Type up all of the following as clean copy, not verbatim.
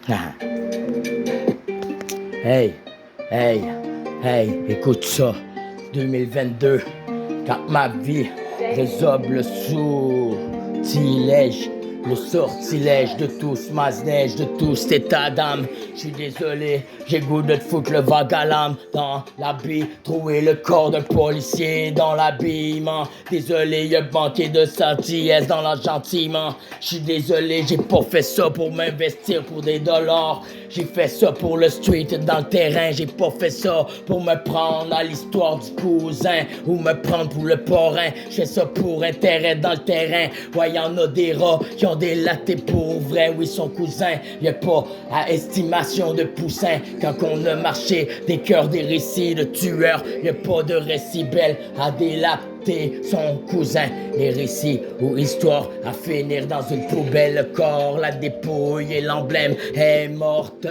Ah. Hey, hey, hey, écoute ça. 2022, quand ma vie résobe le sortilège, le sortilège de tout ce masse-neige, de tout cet état d'âme. J'suis désolé, j'ai goût de te foutre le vague à l'âme dans l'habit, trouver le corps d'un policier dans l'habillement. Désolé, y'a manqué de gentillesse dans la gentiment. J'suis désolé, j'ai pas fait ça pour m'investir pour des dollars. J'ai fait ça pour le street dans le terrain. J'ai pas fait ça pour me prendre à l'histoire du cousin ou me prendre pour le parrain. J'fais ça pour intérêt dans le terrain. Ouais, y'en a des rats qui ont des latés pour vrai. Oui, son cousin, y'a pas à estimation de poussin. Quand on a marché des cœurs, des récits de tueurs, y'a pas de récit belle à délater son cousin. Les récits ou histoires à finir dans une poubelle. Le corps, la dépouille et l'emblème est morte.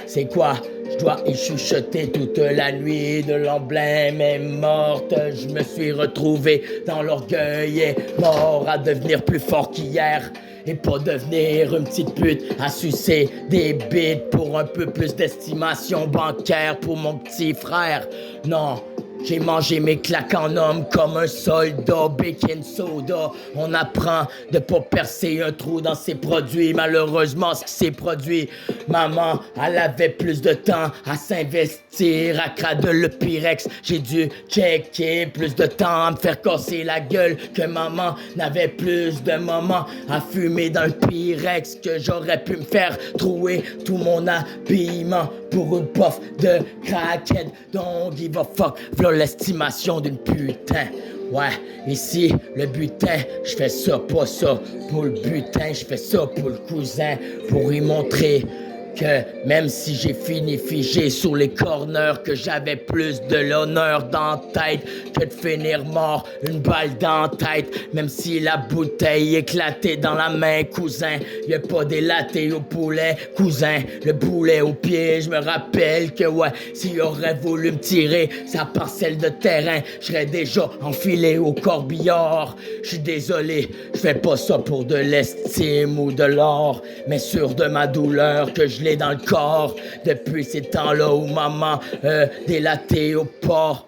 C'est quoi? Je dois y chuchoter toute la nuit. De l'emblème est morte. Je me suis retrouvé dans l'orgueil et mort à devenir plus fort qu'hier. Et pas devenir une petite pute à sucer des bites pour un peu plus d'estimation bancaire pour mon petit frère. Non, j'ai mangé mes claques en homme comme un soldat, baking soda. On apprend de pas percer un trou dans ses produits. Malheureusement, ce qui s'est produit, maman, elle avait plus de temps à s'investir, à crader le Pyrex. J'ai dû checker plus de temps à me faire casser la gueule que maman n'avait plus de moments à fumer dans le Pyrex que j'aurais pu me faire trouer tout mon habillement pour une puff de crackhead. Don't give a fuck, v'là l'estimation d'une putain. Ouais, ici, le butin, j'fais ça, pas ça pour le butin, j'fais ça pour le cousin, pour y montrer que même si j'ai fini figé sur les corners, que j'avais plus de l'honneur dans la tête que de finir mort, une balle dans la tête. Même si la bouteille éclatée dans la main, cousin, y'a pas délaté au poulet, cousin, le boulet au pied. Je me rappelle que ouais, s'il aurait voulu me tirer sa parcelle de terrain, j'serais déjà enfilé au corbillard. J'suis désolé, j'fais pas ça pour de l'estime ou de l'or, mais sûr de ma douleur que je l'ai dans le corps depuis ces temps-là où maman délaté au port.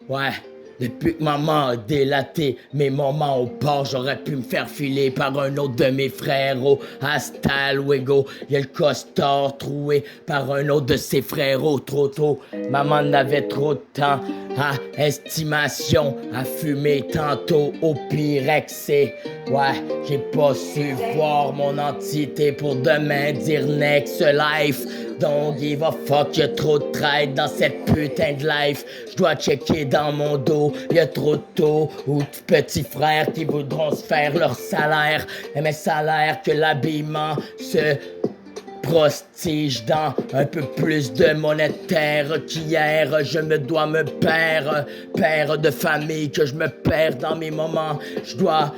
Ouais, depuis que maman a délaté mes moments au port, j'aurais pu me faire filer par un autre de mes frérots. Hasta luego, y'a le costard troué par un autre de ses frérots trop tôt. Maman n'avait trop de temps à estimation, à fumer tantôt au Pyrexé. Ouais, j'ai pas su voir mon entité pour demain dire next life. Don't give a fuck, y'a trop de traite dans cette putain de life. J'dois checker dans mon dos, y'a trop de taux ou de petits frères qui voudront se faire leur salaire. Et mes salaires que l'habillement se prostige dans un peu plus de monétaire qu'hier. Je me dois me père de famille, que je me perds dans mes moments. Je dois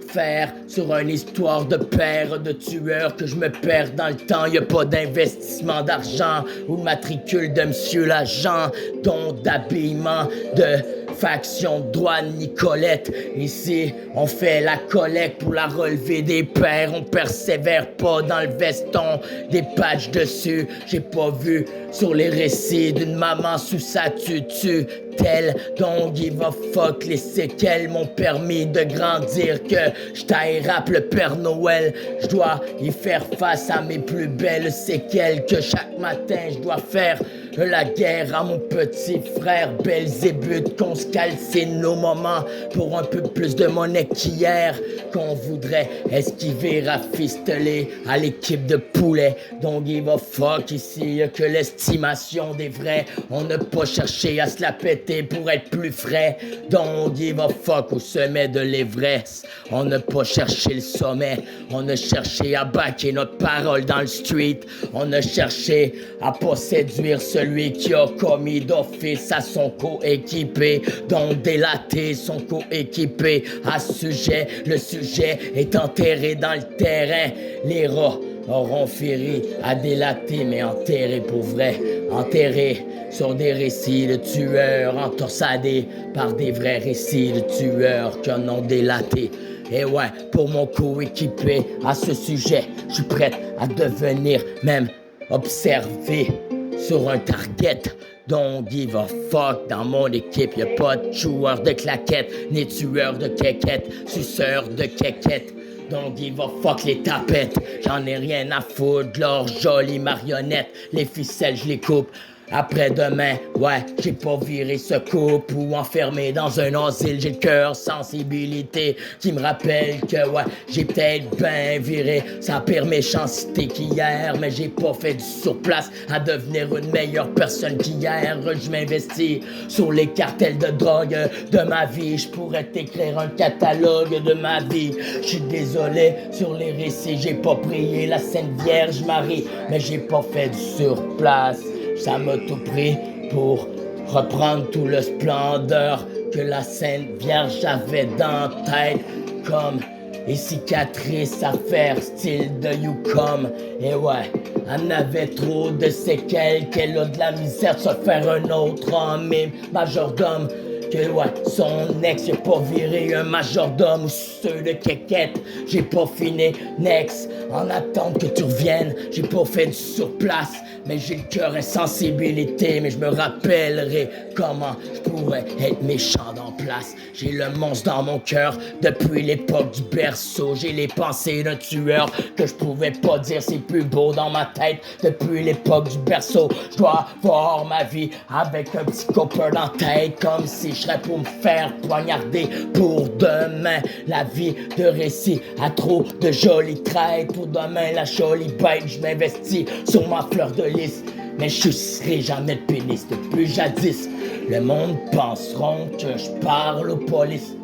faire sur une histoire de père de tueur, que je me perds dans le temps. Y'a pas d'investissement d'argent ou de matricule de monsieur l'agent, don d'habillement de faction de douane Nicolette. Ici, on fait la collecte pour la relevée des pères. On persévère pas dans le veston, des patchs dessus. J'ai pas vu sur les récits d'une maman sous sa tutu. Tel don't give a fuck, les séquelles m'ont permis de grandir. Que j'taille rap le Père Noël, j'dois y faire face à mes plus belles séquelles. Que chaque matin j'dois faire la guerre à mon petit frère Belzébuth. Qu'on se calcine nos moments pour un peu plus de monnaie qu'hier. Qu'on voudrait esquiver, rafisteler à l'équipe de poulet. Don't give a fuck, ici y'a que l'estimation des vrais. On n'a pas cherché à se la péter pour être plus frais. Don't give a fuck au sommet de l'Everest. On n'a pas cherché le sommet, on a cherché à baquer notre parole dans le street. On a cherché à pas séduire celui qui a commis d'office à son coéquipé. Donc délater son coéquipé à ce sujet. Le sujet est enterré dans le terrain. Les rats auront féri à délater, mais enterré pour vrai. Enterré sur des récits de tueurs, entorsadés par des vrais récits de tueurs qui en ont délaté. Et ouais, pour mon coéquipé à ce sujet, je suis prête à devenir même observé sur un target. Don't give a fuck, dans mon équipe y'a pas de joueur de claquettes, ni tueur de quéquettes, suceur de quéquettes. Don't give a fuck les tapettes, j'en ai rien à foutre, leurs jolies marionnettes, les ficelles je les coupe. Après-demain, ouais, j'ai pas viré ce couple ou enfermé dans un asile, j'ai le cœur sensibilité qui me rappelle que ouais, j'ai peut-être bien viré sa pire méchanceté qu'hier, mais j'ai pas fait du surplace à devenir une meilleure personne qu'hier. Je m'investis sur les cartels de drogue de ma vie, je pourrais t'écrire un catalogue de ma vie. Je suis désolé sur les récits, j'ai pas prié la Sainte Vierge Marie, mais j'ai pas fait du surplace. Ça m'a tout pris pour reprendre tout le splendeur que la Sainte Vierge avait dans la tête, comme les cicatrices à faire, style de Youcom. Et ouais, elle avait trop de séquelles, qu'elle a de la misère de se faire un autre homme et majordome. Que ouais, son ex, j'ai pas viré un majordome ou ceux de quéquette. J'ai pas fini next, en attente que tu reviennes. J'ai pas fait du surplace, mais j'ai le cœur insensibilité. Mais je me rappellerai comment je pourrais être méchant dans place. J'ai le monstre dans mon cœur depuis l'époque du berceau. J'ai les pensées d'un tueur que je pouvais pas dire, c'est plus beau dans ma tête depuis l'époque du berceau. Je dois voir ma vie avec un petit copain dans la tête, comme si je serais pour me faire poignarder pour demain. La vie de récit a trop de jolies traites. Pour demain la jolie bête, je m'investis sur ma fleur de lys. Mais je serai jamais de pénis depuis jadis. Le monde penseront que je parle aux polices.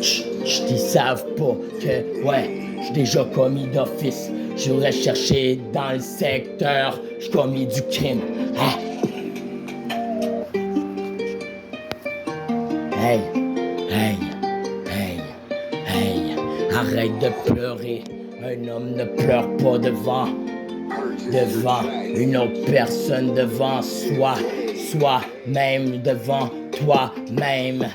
Ils savent pas que, ouais, j'suis déjà commis d'office. J'aurais cherché dans le secteur, j'suis commis du crime. Ah. Hey, hey, hey, hey, arrête de pleurer. Un homme ne pleure pas devant une autre personne, devant soi-même, devant toi-même.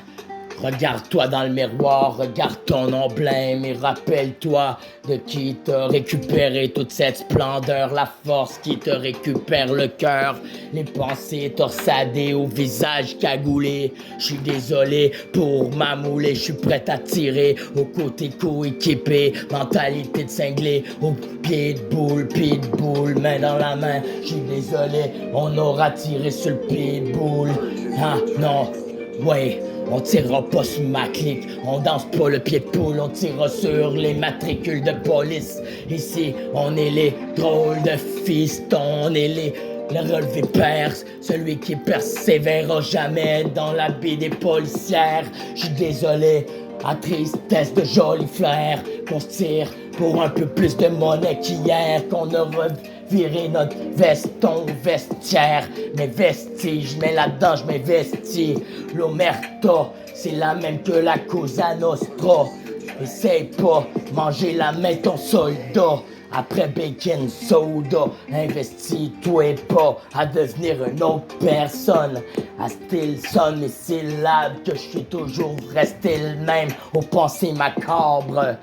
Regarde-toi dans le miroir, regarde ton emblème et rappelle-toi de qui t'a récupéré toute cette splendeur, la force qui te récupère le cœur, les pensées torsadées au visage cagoulé. Je suis désolé pour m'amouler, je suis prêt à tirer au côté coéquipé, mentalité de cinglé, au pitbull, main dans la main. Je suis désolé, on aura tiré sur le pitbull. Ah non, ouais. On tirera pas sur ma clique, on danse pas le pied de poule, on tirera sur les matricules de police. Ici, on est les drôles de fistons, on est le relevé perse, celui qui persévérera jamais dans la vie des policières. J'suis désolé, à tristesse de joli flair, qu'on se tire pour un peu plus de monnaie qu'hier, qu'on a viré notre veston vestiaire. Mes vestiges, j'mets là-dedans, j'm'investis. L'omerta, c'est la même que la Cosa Nostra. Essaye pas, manger la main ton soldat. Après bacon soda, investis-toi pas à devenir une autre personne. À style sonne mes syllabes que je suis toujours resté le même aux pensées macabres.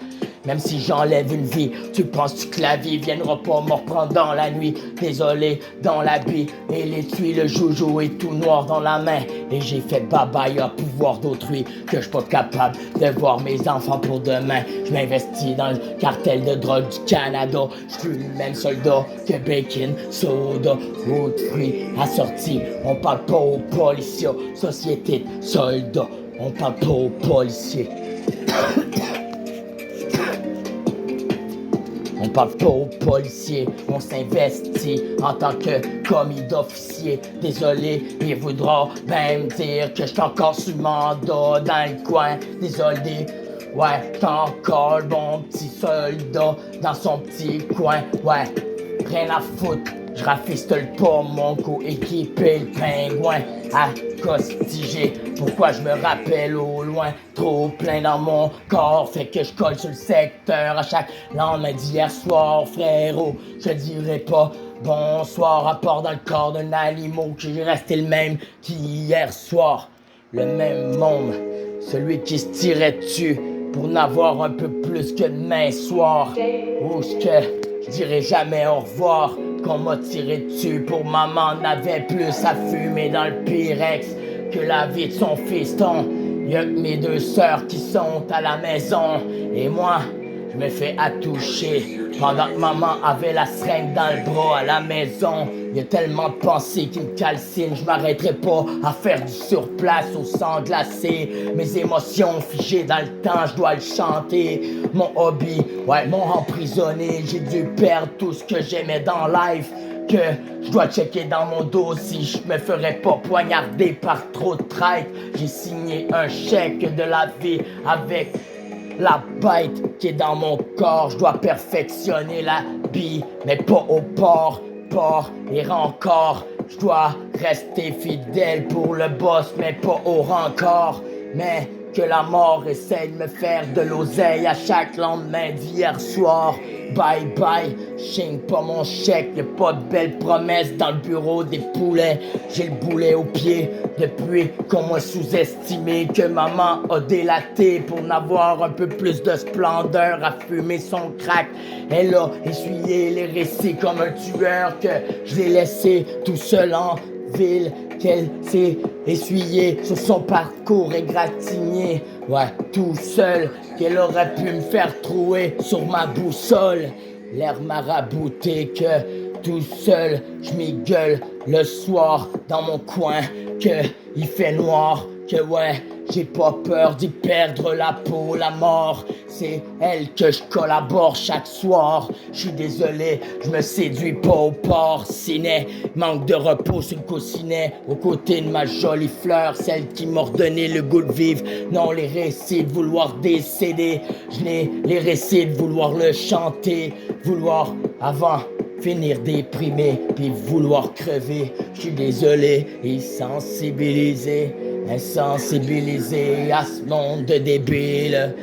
Même si j'enlève une vie, tu penses que la vie viendra pas me reprendre dans la nuit. Désolé, dans l'habit et l'étui, le joujou est tout noir dans la main. Et j'ai fait bye-bye à pouvoir d'autrui, que je suis pas capable de voir mes enfants pour demain. Je m'investis dans le cartel de drogue du Canada. Je suis le même soldat que bacon, soda, ou de fruits assortis. On parle pas aux policiers, société de soldats. On parle pas aux policiers. On parle pas aux policiers, on s'investit en tant que commis d'officier. Désolé, il voudra même dire que j'suis encore sur mandat dans le coin. Désolé, ouais, j'suis encore le bon petit soldat dans son petit coin. Ouais, rien à foutre, j'rafistole pas mon coéquipé, le pingouin accostigé. Pourquoi je me rappelle au loin, trop plein dans mon corps, fait que je colle sur le secteur à chaque lendemain d'hier soir, frérot. Je dirais pas bonsoir, à part dans le corps d'un animal que j'ai resté le même qu'hier soir. Le même monde, celui qui se tirait dessus pour n'avoir un peu plus que demain soir. Où ce que je dirai jamais au revoir, qu'on m'a tiré dessus. Pour maman n'avait plus à fumer dans le Pyrex que la vie de son fiston. Y'a que mes deux sœurs qui sont à la maison. Et moi, je me fais attoucher pendant que maman avait la seringue dans le bras à la maison. Y'a tellement de pensées qui me calcinent, je m'arrêterai pas à faire du surplace au sang glacé. Mes émotions figées dans le temps, je dois le chanter. Mon hobby, ouais, m'ont emprisonné. J'ai dû perdre tout ce que j'aimais dans life. Que je dois checker dans mon dos si je me ferais pas poignarder par trop de traîtres. J'ai signé un chèque de la vie avec la bête qui est dans mon corps. Je dois perfectionner la bille, mais pas au port et encore. Je dois rester fidèle pour le boss, mais pas au rancor. Mais que la mort essaie de me faire de l'oseille à chaque lendemain d'hier soir. Bye bye, j'signe pas mon chèque, y'a pas de belles promesses dans le bureau des poulets. J'ai le boulet au pied depuis qu'on m'a sous-estimé, que maman a délaté pour n'avoir un peu plus de splendeur à fumer son crack. Elle a essuyé les récits comme un tueur que je l'ai laissé tout seul en ville, qu'elle s'est essuyée sur son parcours égratigné. Ouais, tout seul, qu'elle aurait pu me faire trouer sur ma boussole. L'air marabouté que tout seul, je m'y gueule le soir dans mon coin, que il fait noir, que ouais, j'ai pas peur d'y perdre la peau, la mort. C'est elle que je collabore chaque soir. Je suis désolé, je me séduis pas au porcinet. Manque de repos sur le coussinet, aux côtés de ma jolie fleur, celle qui m'a redonné le goût de vivre. Non, les récits de vouloir décéder, je n'ai les récits de vouloir le chanter, vouloir avant finir déprimé, puis vouloir crever. Je suis désolé, insensibilisé à ce monde de débiles.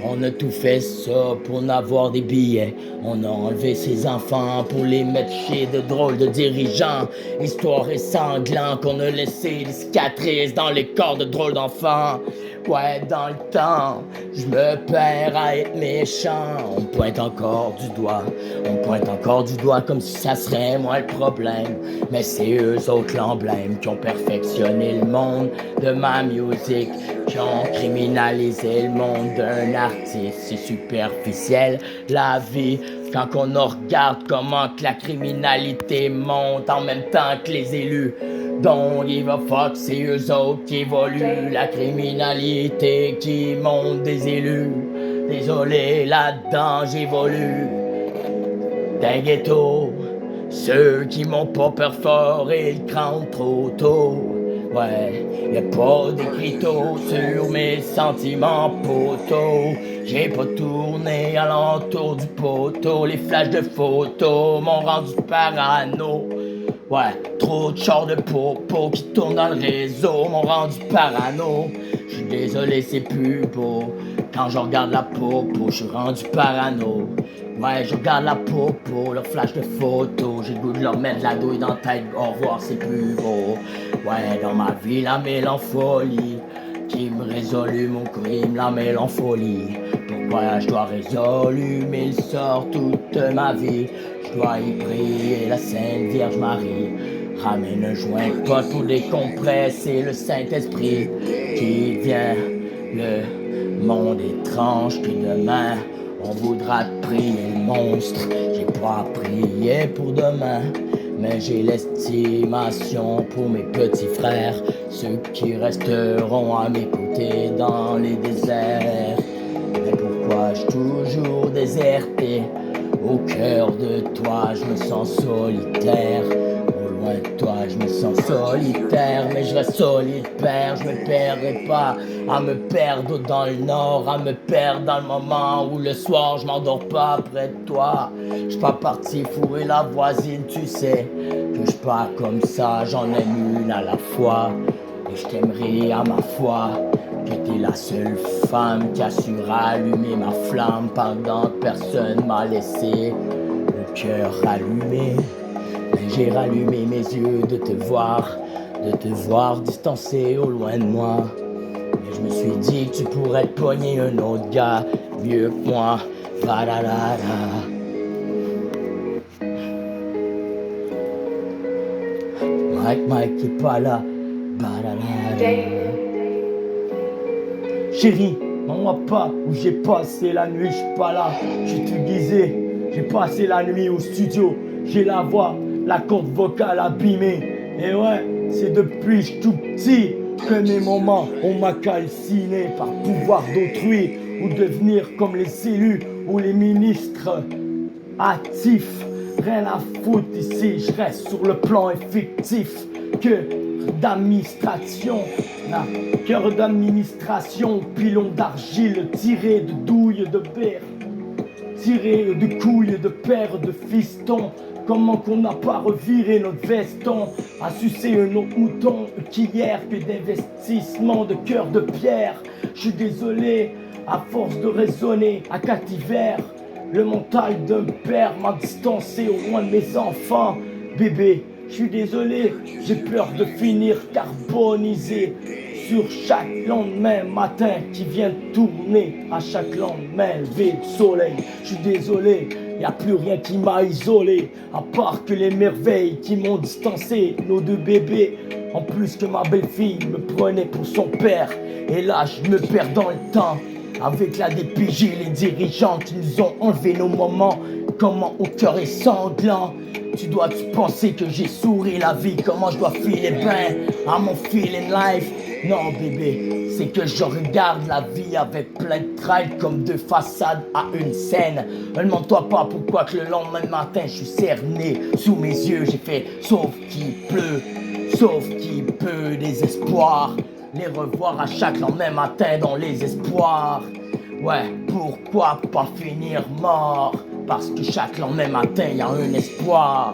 On a tout fait ça pour n'avoir des billets. On a enlevé ses enfants pour les mettre chez de drôles de dirigeants. Histoire est sanglante qu'on a laissé des cicatrices dans les corps de drôles d'enfants. Ouais, dans le temps, je me perds à être méchant. On pointe encore du doigt comme si ça serait moi le problème. Mais c'est eux autres l'emblème qui ont perfectionné le monde de ma musique, qui ont criminalisé le monde d'un artiste. C'est superficiel la vie quand on regarde comment que la criminalité monte en même temps que les élus. Don't give a fuck, c'est eux autres qui évoluent. La criminalité qui monte des élus. Désolé, là-dedans j'évolue. D'un ghetto, ceux qui m'ont pas perforé le crâne trop tôt. Ouais, y'a pas d'écriteau sur mes sentiments poteaux. J'ai pas tourné alentour du poteau. Les flashs de photos m'ont rendu parano. Ouais, trop de chars de popo qui tournent dans le réseau m'ont rendu parano. J'suis désolé, c'est plus beau. Quand je regarde la popo, j'suis rendu parano. Ouais, je regarde la popo, leur flash de photos. J'ai le goût de leur mettre la douille dans la tête. Au revoir, c'est plus beau. Ouais, dans ma vie, la mélancolie qui me résolue mon crime, la mélancolie. Pourquoi je dois résoluer le sort toute ma vie? Je dois y prier la Sainte Vierge Marie. Ramène un joint de pote pour décompresser le Saint-Esprit qui vient. Le monde étrange qui demain on voudra prier le monstre. J'ai pas prié pour demain, mais j'ai l'estimation pour mes petits frères, ceux qui resteront à mes côtés dans les déserts. Mais pourquoi je toujours déserté? Au cœur de toi, je me sens solitaire. Au loin de toi, je me sens solitaire. Mais je reste solitaire, je me perdrai pas à me perdre dans le nord, à me perdre dans le moment où le soir je m'endors pas près de toi. Je suis pas parti fourrer la voisine, tu sais que je pars comme ça, j'en aime une à la fois. Et je t'aimerai à ma foi. J'étais la seule femme qui a su rallumer ma flamme pendant que personne m'a laissé le cœur allumé. Mais j'ai rallumé mes yeux de te voir distancé au loin de moi. Mais je me suis dit que tu pourrais te pogner un autre gars mieux que moi. Mike qui est pas là. Chérie, mens-moi pas où j'ai passé la nuit, j'suis pas là, j'suis déguisé. J'ai passé la nuit au studio, j'ai la voix, la corde vocale abîmée. Et ouais, c'est depuis j'suis tout petit que mes moments on m'a calciné par pouvoir d'autrui ou devenir comme les élus ou les ministres actifs. Rien à foutre ici, je reste sur le plan effectif que d'administration. Cœur d'administration, pilon d'argile tiré de douilles de père, tiré de couilles de père de fiston. Comment qu'on n'a pas reviré notre veston, à sucer un autre mouton qu'hier, que d'investissement de cœur de pierre. Je suis désolé, à force de raisonner à cativer, le mental d'un père m'a distancé au loin de mes enfants. Bébé, je suis désolé, j'ai peur de finir carbonisé sur chaque lendemain matin qui vient tourner, à chaque lendemain levé de soleil. Je suis désolé, y a plus rien qui m'a isolé, à part que les merveilles qui m'ont distancé, nos deux bébés. En plus que ma belle-fille me prenait pour son père. Et là je me perds dans le temps, avec la DPJ, les dirigeants qui nous ont enlevé nos moments. Comment au cœur est sanglant. Tu penser que j'ai souri la vie, comment je dois filer bien à mon feeling life. Non bébé, c'est que je regarde la vie avec plein de trails comme deux façades à une scène. Ne demande-toi pas pourquoi que le lendemain matin je suis cerné. Sous mes yeux j'ai fait sauf qu'il pleut, sauf qu'il peut, désespoir. Les revoir à chaque lendemain matin dans les espoirs. Ouais, pourquoi pas finir mort? Parce que chaque lendemain matin y a un espoir.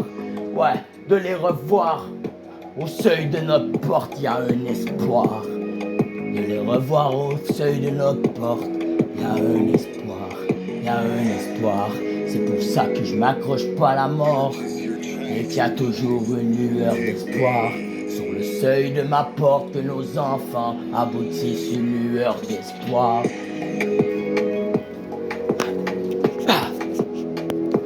Ouais, de les revoir au seuil de notre porte, y a un espoir. De les revoir au seuil de notre porte, y a un espoir. Y a un espoir. C'est pour ça que je m'accroche pas à la mort et qu'il y a toujours une lueur d'espoir. Sur le seuil de ma porte, que nos enfants aboutissent une lueur d'espoir.